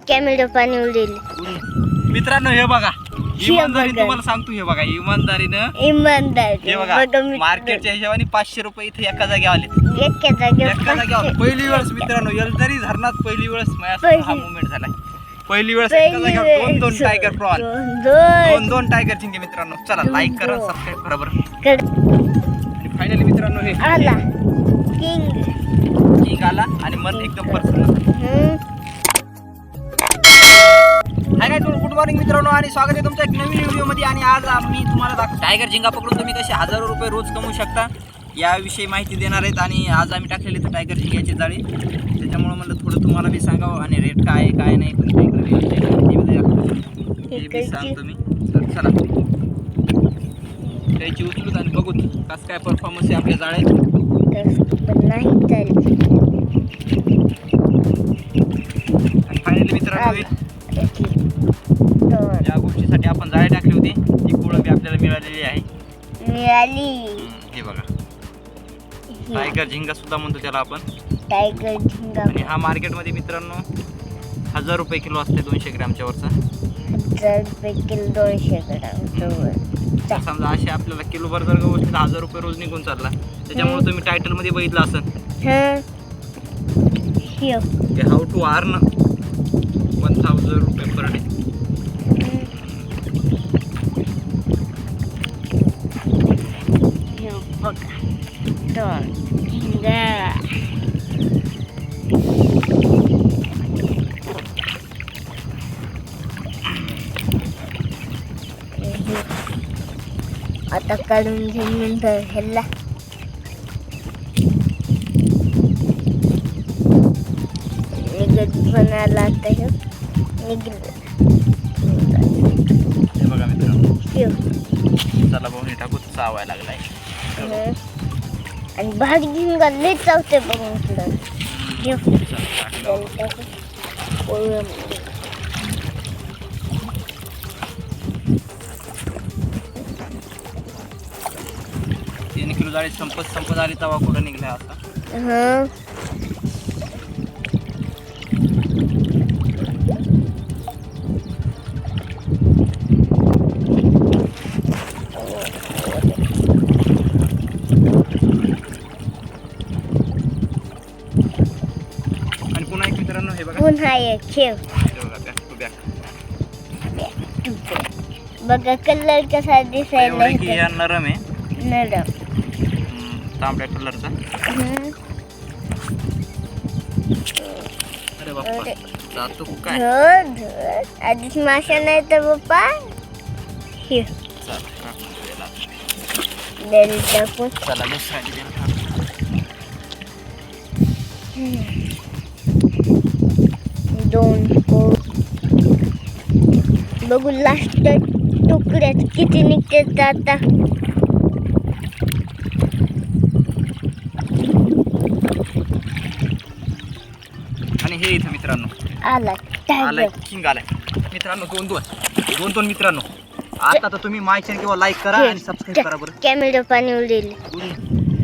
Camera पाणी उडेल. मित्रांनो हे बघा, इमानदारीने तुम्हाला सांगतो, हे बघा इमानदारीनं हे बघा मार्केटच्या हिशोबाने 500 रुपये इथे एका जागी आले. एका जागेवर पहिली वेळेस मित्रांनो येलदरी धरणात पहिली वेळेस हा मुवमेंट झालाय. पहिली वेळेस एका जागेवर दोन टायगर प्रॉन, दोन टायगर झिंगे. मित्रांनो चला लाईक करा, सबस्क्राईब करा बरं. आणि फायनली मित्रांनो हे आला किंग आला आणि मन एकदम personal. Hi guys, good morning मित्रांनो आणि स्वागत आहे तुमचं एक नवीन व्हिडिओ मध्ये. आणि आज मी तुम्हाला दाखवतो टायगर झिंगा पकडून तुम्ही कसे हजारो रुपये रोज कमवू शकता याविषयी माहिती देणार आहेत. आणि आज आम्ही टाकलेली तर टायगर झिंग्याची जाळी, त्याच्यामुळे म्हणलं थोडं तुम्हाला बी सांगावं आणि रेट काय आहे काय नाही पण बी सांगतो मी. तर चला त्याची उचलूत आणि बघू कसं काय परफॉर्मन्स आहे आपल्या जाळ्यात. नाही चालेल. फायनली मित्रांनो या गोष्टीसाठी आपण जाळी टाकली होती, ती कोळंबी आपल्याला मिळालेली आहे. हे बघा टायगर झिंगा सुद्धा म्हणतो त्याला आपण, टायगर झिंगा. आणि हा मार्केटमध्ये मित्रांनो 1000 रुपये किलो असते 200 ग्रॅमच्या वरचा. 1000 रुपये किलो 200 ग्रॅम. समजा असे आपल्याला किलोभर जर गवस 1000 रुपये रोज निघून चालला. त्याच्यामुळे तुम्ही टायटल मध्ये बघितलं असेल हाऊ टू अर्न 1000 रुपये पर डे. आता काढून घेऊन नंतर ह्याला निघत बनायला आता हे निघलं. हे बघा मित्रांनो चला भाऊ टाकू चावायला लागलाय. आणि भाग घेऊन घालले चावते बघून तुला किलो जाळी संपत आली तवा कुठं निघला आता. आणि पुन्हा एक मित्रांनो हे बघा, पुन्हा एक ठेव. बघा कलर कसा दिसायला नरम आहे, नरम तांबड्या कलरचा. अरे बाप्पा जातो काय आधीच माशा नाही तर बाप्पा हे टाकून चला दुसऱ्या दोन बघू लास्ट तुकड्यात किती निघतात आता. आणि हे इथं मित्रांनो आला किंग आलाय मित्रांनो. दोन मित्रांनो. आता तर तुम्ही माय चॅनल किंवा लाईक करा आणि सबस्क्राईब करा बरं. कॅमेरा पाणी उडेल.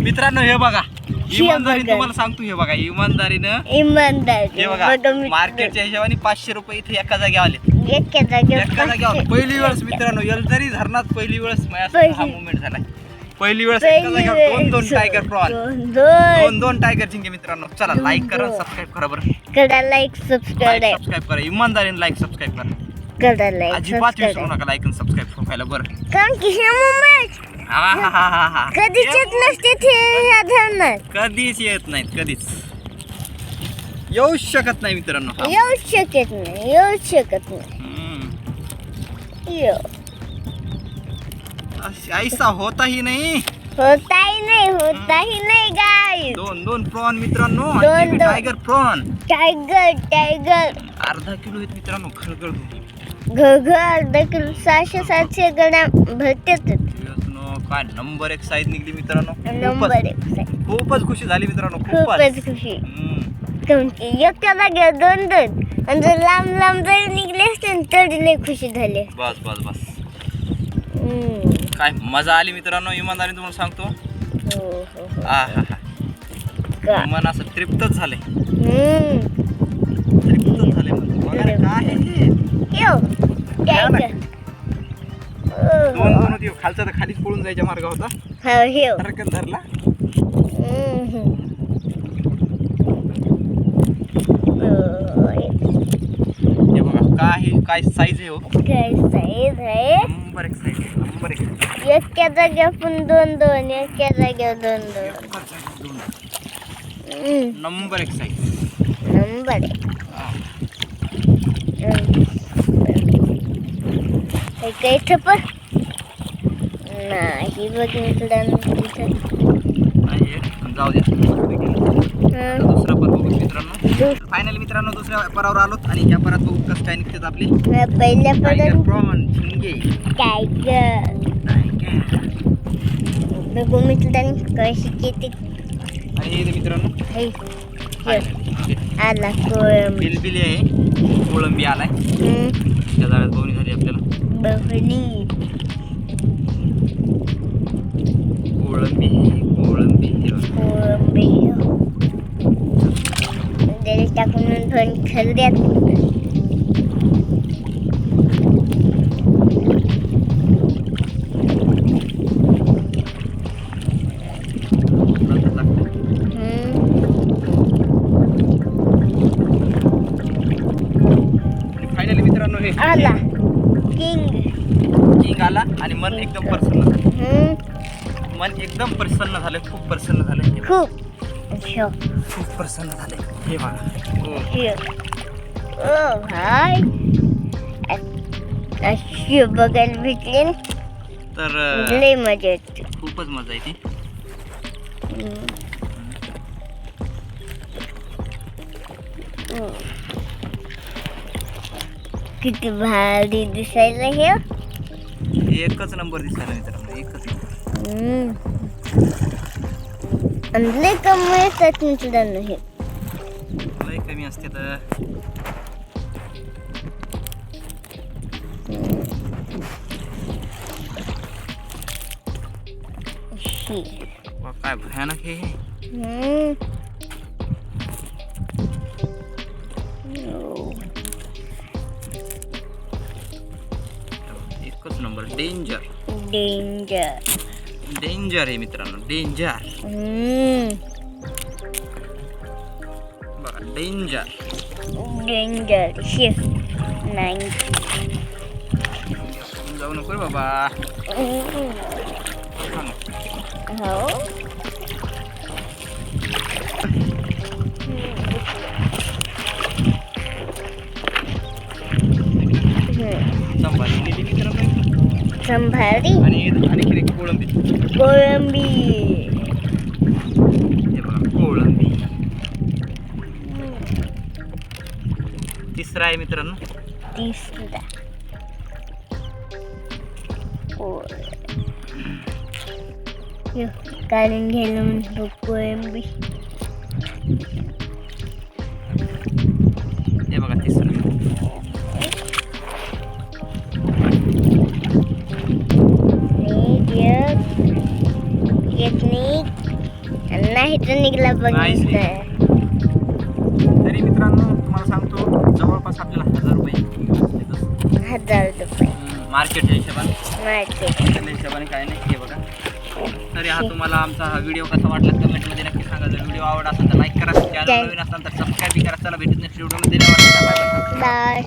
मित्रांनो हे बघा इमानदारीने तुम्हाला सांगतो, हे बघा इमानदारीनं हे बघा मार्केटच्या हिशोबाने 500 रुपये इथे एका जागी आले. एका जागेवर पहिली वेळेस मित्रांनो येलदरी धरणात पहिली वेळेस हा मुवमेंट झालाय. पहिली वेळेस एका जागेवर दोन टायगर प्रॉन, दोन टायगर झिंगे. मित्रांनो चला लाईक करा, सबस्क्राईब करा बरं. करा लाईक सबस्क्राईब करा, इमानदारीने लाईक सबस्क्राईब करा. अजिबात विसरू नका लाईक आणि सबस्क्राईब व्हायला बरं. कारण की हे मुवमेंट कधीच येत नसते ते ह्या धरणात. कधीच येत नाहीत, कधीच येऊ शकत नाही मित्रांनो. येऊ शकत नाही. ऐसा होताही नाही गाइस. दोन प्रॉन मित्रांनो, टायगर प्रॉन. टायगर अर्धा किलो आहेत मित्रांनो. अर्धा किलो 600-700 ग्रॅम भेटतात. काय नंबर 1 साईज निघली मित्रांनो. Number 1 size. खूपच खुशी झाली मित्रांनो, खूपच खुशी. एका जागेवर दोन आणि जर लांब जरी निघले असते तरी लय खुशी झाली. बस काय मजा आली मित्रांनो. इमानदारीने तुम्हाला सांगतो मन असं तृप्तच झाले. दोन होती खालचा तर खालीच पळून जायच्या मार्ग होता तरकन धरला. हे बघा काय साईज आहे हो. काय साईज आहे. नंबर एक साईज नंबर एक. एका जाग्यावर पण दोन दोन एका जाग्यावर दोन दोन नंबर एक साईज नंबर काही पण नाही बघितलं जाऊ द्या. दुसरा पर बघू मित्रांनो. फायनली मित्रांनो दुसऱ्या परावर आलोत आणि ह्या परात बघू कसं काय निघतात आपली पहिल्या टायगर प्रॉन झिंगे टायगर बघू मित्रांनो कशी किती. आणि हे मित्रांनो आला कोळंबी बिलबिली आहे. कोळंबी आलाय त्या जाळ्यात बवणी झाली आपल्याला. बवणी कोळंबी कोळंबी कोळंबी त्याला टाकून थोडी खरड्यात फायनली मित्रांनो हे आला किंग आला आणि मन एकदम प्रसन्न मन एकदम प्रसन्न झालं. खूप प्रसन्न झालं. खूप प्रसन्न झाले. हे बघा ओ हाय अशी बघायला भेटले तर लय मजा येते. खूपच मजा येते. किती भारी दिसायला हे. एकच नंबर दिसायला मित्रांनो एकच नंबर. आणि लय कमी येतात मित्रांनो हे. लय कमी असते तर काय भयानक हे. एकच नंबर. डेंजर डेंजर डेंजर आहे मित्रांनो डेंजर. बघा डेंजर डेंजर शिफ्ट 9 जाऊ नको रे बाबा. हो संभाजी गेली मित्रांनो. संभारी आणि कोळंबी कोळंबी हे बघा कोळंबी. तिसरा आहे मित्रांनो. तिसरा काढून घ्यायला म्हणतो कोळंबी. हे बघा तिसरा. नाही तर निघला बघितलं. तरी मित्रांनो तुम्हाला सांगतो जवळपास आपल्याला 1000 रुपये 1000 रुपये मार्केटच्या हिशोबाने मार्केट हिशोबाने काय नाही. हे बघा. तरी हा तुम्हाला आमचा हा व्हिडिओ कसा वाटला कमेंटमध्ये नक्की सांगा. जर व्हिडिओ आवडला असेल तर लाईक करा. चॅनल नवीन असेल तर सबस्क्राईब करा. चला भेटत नेक्स्ट व्हिडिओमध्ये. बाय.